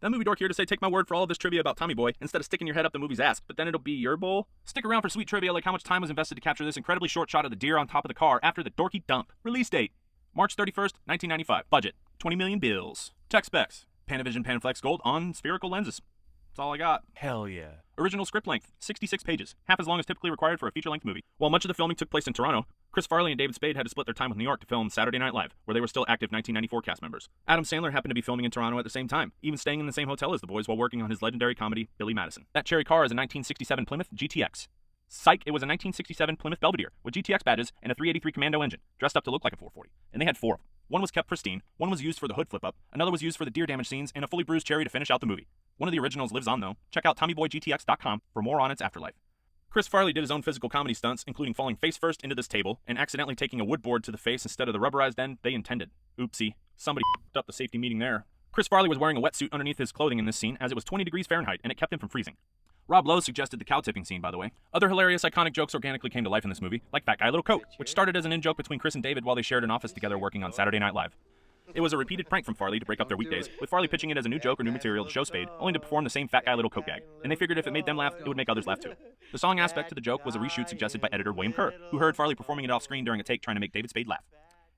That movie dork here to say take my word for all of this trivia about Tommy Boy instead of sticking your head up the movie's ass, but then it'll be your bowl? Stick around for sweet trivia like how much time was invested to capture this incredibly short shot of the deer on top of the car after the dorky dump. Release date, March 31st, 1995. Budget, 20 million bills. Tech specs, Panavision Panaflex Gold on spherical lenses. That's all I got. Hell yeah. Original script length, 66 pages, half as long as typically required for a feature-length movie. While much of the filming took place in Toronto, Chris Farley and David Spade had to split their time with New York to film Saturday Night Live, where they were still active 1994 cast members. Adam Sandler happened to be filming in Toronto at the same time, even staying in the same hotel as the boys while working on his legendary comedy, Billy Madison. That cherry car is a 1967 Plymouth GTX. Psych, it was a 1967 Plymouth Belvedere with GTX badges and a 383 Commando engine, dressed up to look like a 440. And they had 4 of them. One was kept pristine, one was used for the hood flip-up, another was used for the deer damage scenes, and a fully bruised cherry to finish out the movie. One of the originals lives on though. Check out TommyBoyGTX.com for more on its afterlife. Chris Farley did his own physical comedy stunts, including falling face first into this table and accidentally taking a wood board to the face instead of the rubberized end they intended. Oopsie. Somebody f***ed up the safety meeting there. Chris Farley was wearing a wetsuit underneath his clothing in this scene as it was 20 degrees Fahrenheit and it kept him from freezing. Rob Lowe suggested the cow tipping scene, by the way. Other hilarious, iconic jokes organically came to life in this movie, like Fat Guy Little Coat, which started as an in-joke between Chris and David while they shared an office together working on Saturday Night Live. It was a repeated prank from Farley to break up their weekdays, with Farley pitching it as a new joke or new material to show Spade, only to perform the same Fat Guy Little Coat gag. And they figured if it made them laugh, it would make others laugh too. The song aspect to the joke was a reshoot suggested by editor William Kerr, who heard Farley performing it off screen during a take trying to make David Spade laugh.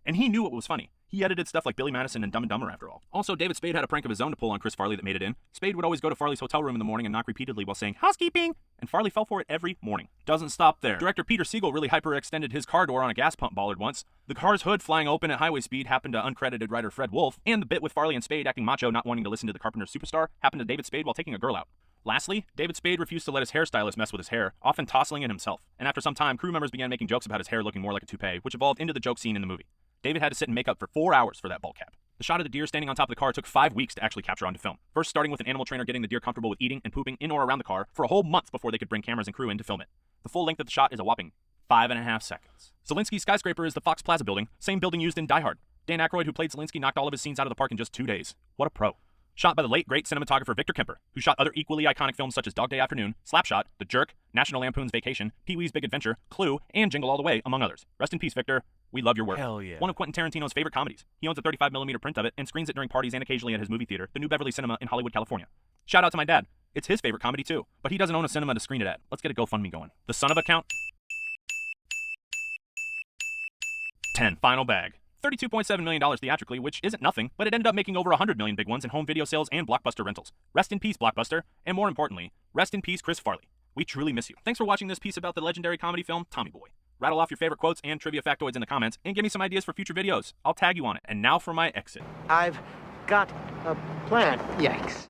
And he knew it was funny. He edited stuff like Billy Madison and Dumb and Dumber after all. Also, David Spade had a prank of his own to pull on Chris Farley that made it in. Spade would always go to Farley's hotel room in the morning and knock repeatedly while saying, "Housekeeping!" And Farley fell for it every morning. Doesn't stop there. Director Peter Siegel really hyperextended his car door on a gas pump bollard once. The car's hood flying open at highway speed happened to uncredited writer Fred Wolf, and the bit with Farley and Spade acting macho not wanting to listen to the Carpenter's Superstar happened to David Spade while taking a girl out. Lastly, David Spade refused to let his hairstylist mess with his hair, often tousling it himself. And after some time, crew members began making jokes about his hair looking more like a toupee, which evolved into the joke scene in the movie. David had to sit in makeup for 4 hours for that ball cap. The shot of the deer standing on top of the car took 5 weeks to actually capture onto film. First starting with an animal trainer getting the deer comfortable with eating and pooping in or around the car for a whole month before they could bring cameras and crew in to film it. The full length of the shot is a whopping 5.5 seconds. Zelensky's skyscraper is the Fox Plaza building, same building used in Die Hard. Dan Aykroyd, who played Zelensky, knocked all of his scenes out of the park in just 2 days. What a pro. Shot by the late, great cinematographer Victor Kemper, who shot other equally iconic films such as Dog Day Afternoon, Slapshot, The Jerk, National Lampoon's Vacation, Pee-wee's Big Adventure, Clue, and Jingle All the Way, among others. Rest in peace, Victor. We love your work. Hell yeah. One of Quentin Tarantino's favorite comedies. He owns a 35mm print of it and screens it during parties and occasionally at his movie theater, the New Beverly Cinema in Hollywood, California. Shout out to my dad. It's his favorite comedy too, but he doesn't own a cinema to screen it at. Let's get a GoFundMe going. The son of a count. 10. Final bag. $32.7 million theatrically, which isn't nothing, but it ended up making over 100 million big ones in home video sales and Blockbuster rentals. Rest in peace, Blockbuster, and more importantly, rest in peace, Chris Farley. We truly miss you. Thanks for watching this piece about the legendary comedy film, Tommy Boy. Rattle off your favorite quotes and trivia factoids in the comments, and give me some ideas for future videos. I'll tag you on it. And now for my exit. I've got a plan. Yikes.